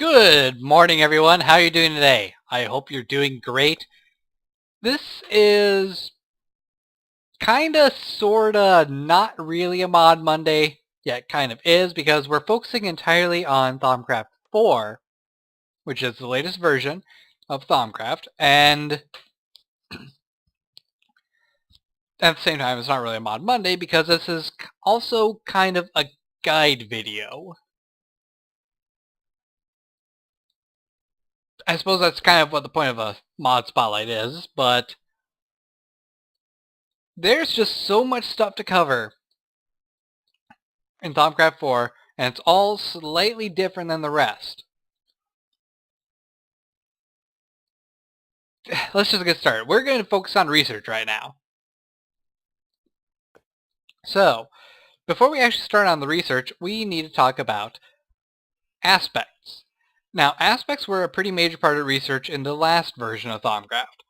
Good morning, everyone. How are you doing today? I hope you're doing great. This is kinda, sorta, not really a Mod Monday, yet kind of is, because we're focusing entirely on Thaumcraft 4, which is the latest version of Thaumcraft, and at the same time, it's not really a Mod Monday, because this is also kind of a guide video. I suppose that's kind of what the point of a mod spotlight is, but there's just so much stuff to cover in Thaumcraft 4, and it's all slightly different than the rest. Let's just get started. We're going to focus on research right now. So, before we actually start on the research, we need to talk about aspects. Now, aspects were a pretty major part of research in the last version of Thaumcraft.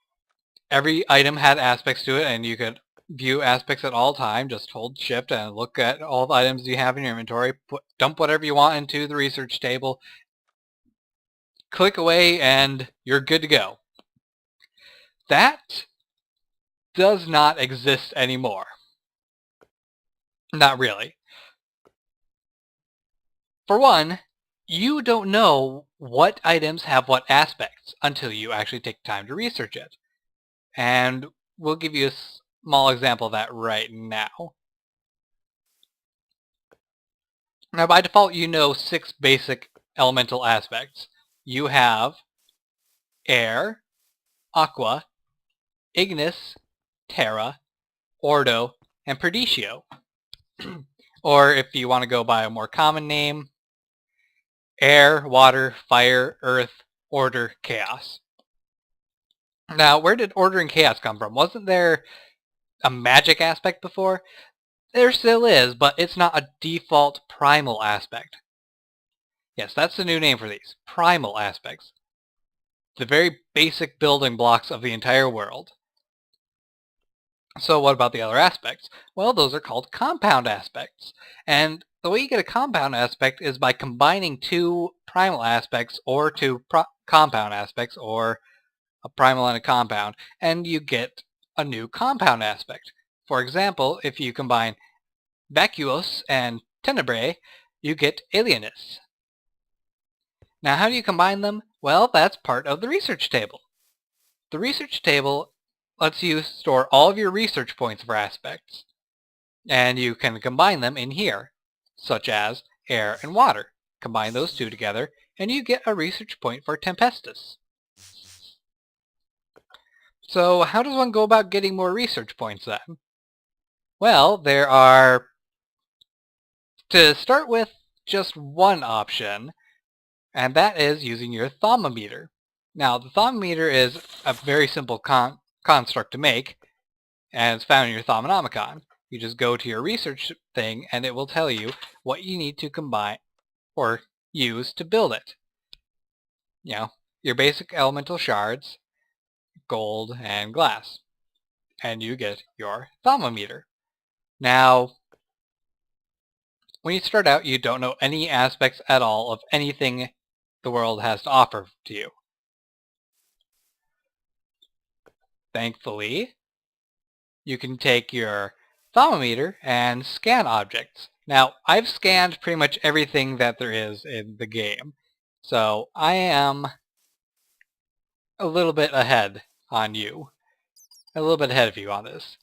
Every item had aspects to it, and you could view aspects at all time. Just hold shift and look at all the items you have in your inventory, dump whatever you want into the research table, click away, and you're good to go. That does not exist anymore. Not really. For one, you don't know what items have what aspects until you actually take time to research it. And we'll give you a small example of that right now. Now, by default, you know 6 basic elemental aspects. You have air, aqua, ignis, terra, ordo, and perditio. Or if you want to go by a more common name, air, water, fire, earth, order, chaos. Now, where did order and chaos come from? Wasn't there a magic aspect before? There still is, but it's not a default primal aspect. Yes, that's the new name for these. Primal aspects. The very basic building blocks of the entire world. So what about the other aspects? Well, those are called compound aspects. And the way you get a compound aspect is by combining 2 primal aspects or 2 compound aspects, or a primal and a compound, and you get a new compound aspect. For example, if you combine vacuos and tenebrae, you get alienus. Now, how do you combine them? Well, that's part of the research table. The research table lets you store all of your research points for aspects, and you can combine them in here, such as air and water. Combine those 2 together, and you get a research point for Tempestus. So how does one go about getting more research points then? Well, there are, to start with, just one option, and that is using your thermometer. Now, the thermometer is a very simple construct to make, and it's found in your Thaumonomicon. You just go to your research thing, and it will tell you what you need to combine or use to build it. You know, your basic elemental shards, gold, and glass. And you get your thermometer. Now, when you start out, you don't know any aspects at all of anything the world has to offer to you. Thankfully, you can take your thermometer and scan objects. Now, I've scanned pretty much everything that there is in the game, so I am a little bit ahead on you. A little bit ahead of you on this.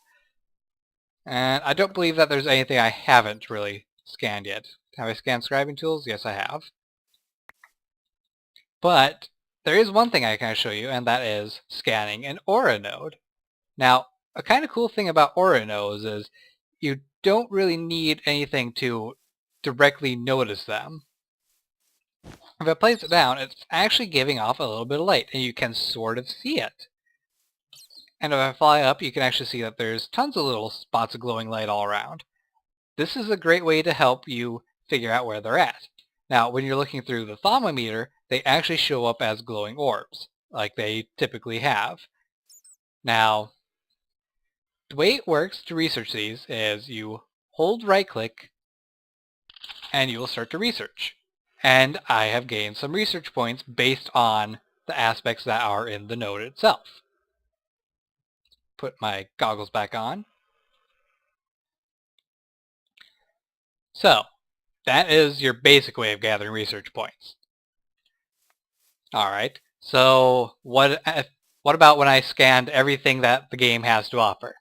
And I don't believe that there's anything I haven't really scanned yet. Have I scanned scribing tools? Yes, I have. But there is one thing I can show you, and that is scanning an aura node. Now, a kind of cool thing about aura nodes is you don't really need anything to directly notice them. If I place it down, it's actually giving off a little bit of light, and you can sort of see it. And if I fly up, you can actually see that there's tons of little spots of glowing light all around. This is a great way to help you figure out where they're at. Now, when you're looking through the thermometer, they actually show up as glowing orbs, like they typically have. Now, the way it works to research these is you hold right-click, and you will start to research. and I have gained some research points based on the aspects that are in the node itself. Put my goggles back on. So, that is your basic way of gathering research points. Alright, so what about when I scanned everything that the game has to offer?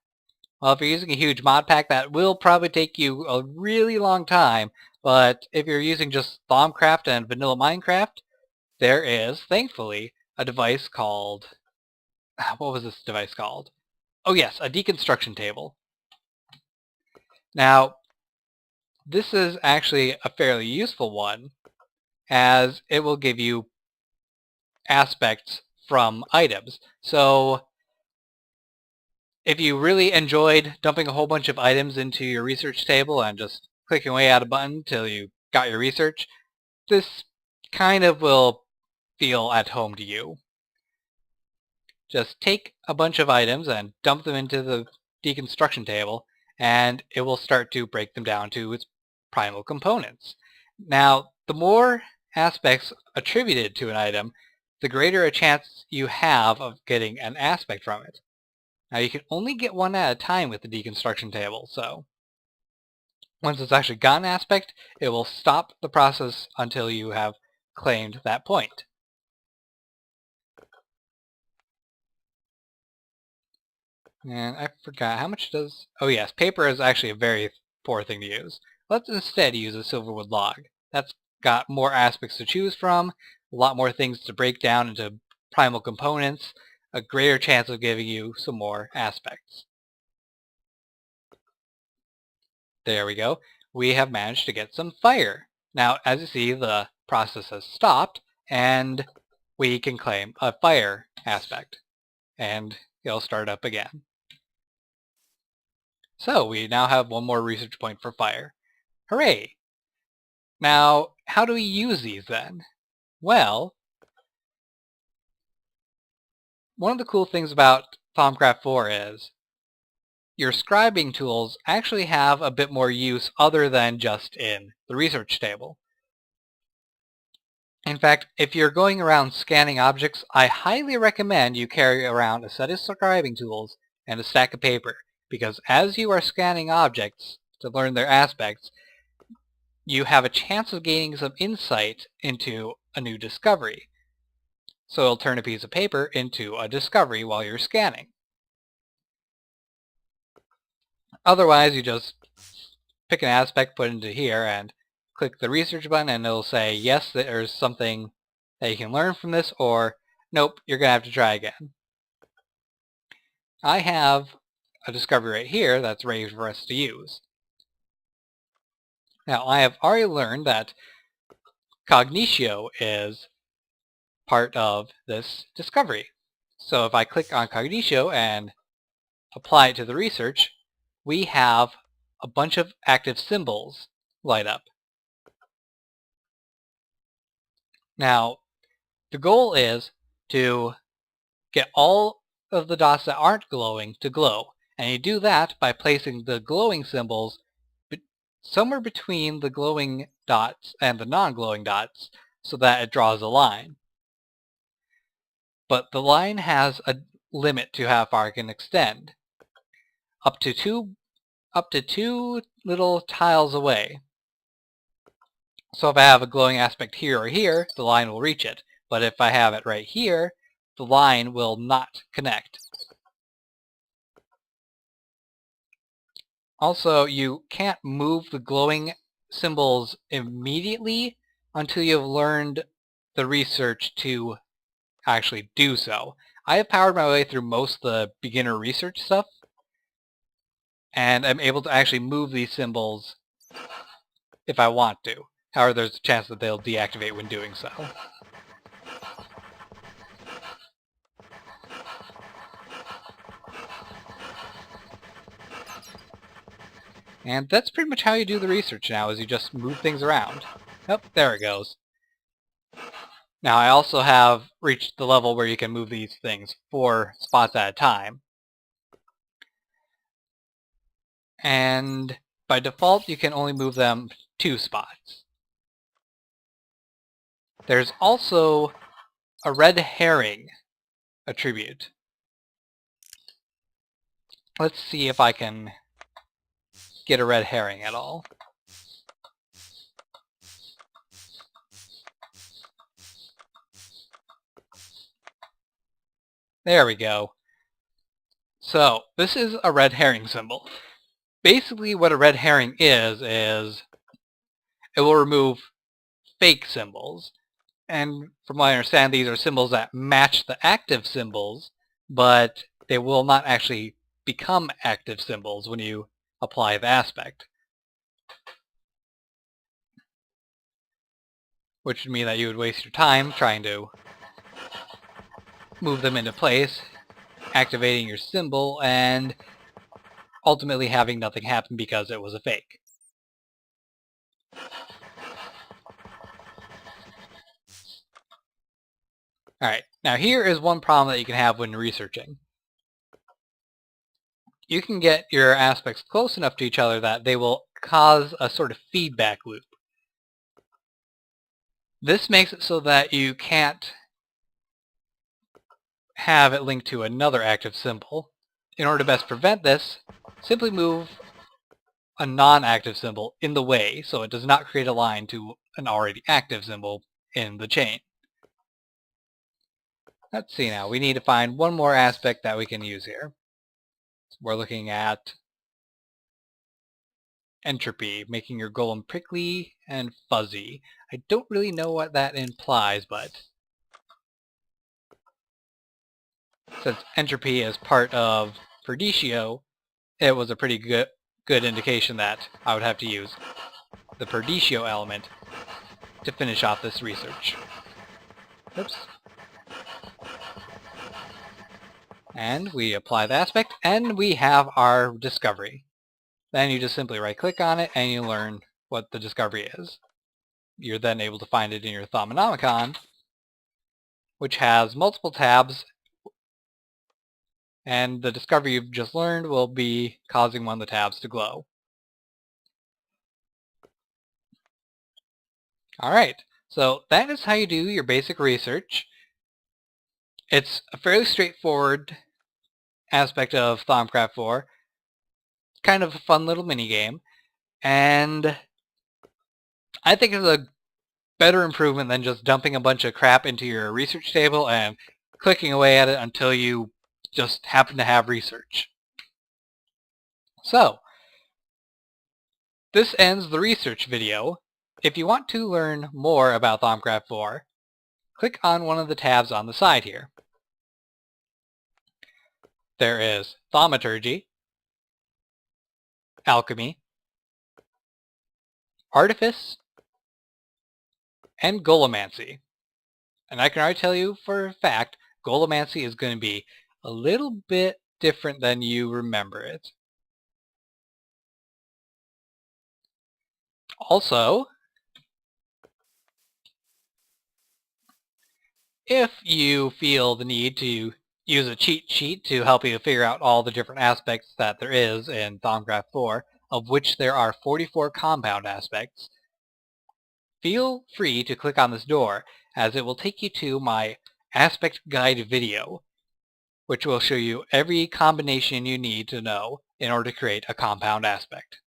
Well, if you're using a huge mod pack, that will probably take you a really long time, but if you're using just Thaumcraft and vanilla Minecraft, there is, thankfully, a device called... What was this device called? Oh yes, a deconstruction table. Now, this is actually a fairly useful one, as it will give you aspects from items. So, if you really enjoyed dumping a whole bunch of items into your research table and just clicking away at a button till you got your research, this kind of will feel at home to you. Just take a bunch of items and dump them into the deconstruction table, and it will start to break them down to its primal components. Now, the more aspects attributed to an item, the greater a chance you have of getting an aspect from it. Now, you can only get one at a time with the deconstruction table, so once it's actually got an aspect, it will stop the process until you have claimed that point. And I forgot, how much does... Oh yes, paper is actually a very poor thing to use. Let's instead use a silverwood log. That's got more aspects to choose from, a lot more things to break down into primal components, a greater chance of giving you some more aspects. There we go. We have managed to get some fire. Now, as you see, the process has stopped, and we can claim a fire aspect, and it'll start up again. So we now have one more research point for fire. Hooray! Now, how do we use these then? Well, one of the cool things about Thaumcraft 4 is your scribing tools actually have a bit more use other than just in the research table. In fact, if you're going around scanning objects, I highly recommend you carry around a set of scribing tools and a stack of paper, because as you are scanning objects to learn their aspects, you have a chance of gaining some insight into a new discovery. So it'll turn a piece of paper into a discovery while you're scanning. Otherwise, you just pick an aspect, put it into here, and click the research button, and it'll say, yes, there's something that you can learn from this, or nope, you're going to have to try again. I have a discovery right here that's ready for us to use. Now, I have already learned that cognitio is part of this discovery. So if I click on cognitio and apply it to the research, we have a bunch of active symbols light up. Now, the goal is to get all of the dots that aren't glowing to glow, and you do that by placing the glowing symbols somewhere between the glowing dots and the non-glowing dots so that it draws a line. But the line has a limit to how far it can extend. Up to two little tiles away. So if I have a glowing aspect here or here, the line will reach it. But if I have it right here, the line will not connect. Also, you can't move the glowing symbols immediately until you've learned the research to actually do so. I have powered my way through most of the beginner research stuff, and I'm able to actually move these symbols if I want to. However, there's a chance that they'll deactivate when doing so. And that's pretty much how you do the research now, is you just move things around. Oh, there it goes. Now I also have reached the level where you can move these things 4 spots at a time. And by default, you can only move them 2 spots. There's also a red herring attribute. Let's see if I can get a red herring at all. There we go. So, this is a red herring symbol. Basically what a red herring is it will remove fake symbols. And from what I understand, these are symbols that match the active symbols, but they will not actually become active symbols when you apply the aspect. Which would mean that you would waste your time trying to move them into place, activating your symbol, and ultimately having nothing happen because it was a fake. Alright, now here is one problem that you can have when researching. You can get your aspects close enough to each other that they will cause a sort of feedback loop. This makes it so that you can't have it linked to another active symbol. In order to best prevent this, simply move a non-active symbol in the way so it does not create a line to an already active symbol in the chain. Let's see now, we need to find one more aspect that we can use here. We're looking at entropy, making your golem prickly and fuzzy. I don't really know what that implies, but since entropy is part of Perditio, it was a pretty good indication that I would have to use the Perditio element to finish off this research. Oops. And we apply the aspect, and we have our discovery. Then you just simply right-click on it, and you learn what the discovery is. You're then able to find it in your Thaumonomicon, which has multiple tabs, and the discovery you've just learned will be causing one of the tabs to glow. Alright, so that is how you do your basic research. It's a fairly straightforward aspect of Thaumcraft 4. It's kind of a fun little minigame, and I think it's a better improvement than just dumping a bunch of crap into your research table and clicking away at it until you just happen to have research. So, this ends the research video. If you want to learn more about Thaumcraft 4, click on one of the tabs on the side here. There is Thaumaturgy, Alchemy, Artifice, and Golemancy. And I can already tell you for a fact, Golemancy is going to be a little bit different than you remember it. Also, if you feel the need to use a cheat sheet to help you figure out all the different aspects that there is in Thaumcraft 4, of which there are 44 compound aspects, feel free to click on this door, as it will take you to my aspect guide video, which will show you every combination you need to know in order to create a compound aspect.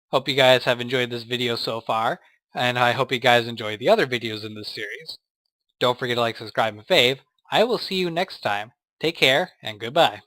Hope you guys have enjoyed this video so far, and I hope you guys enjoy the other videos in this series. Don't forget to like, subscribe, and fave. I will see you next time. Take care, and goodbye.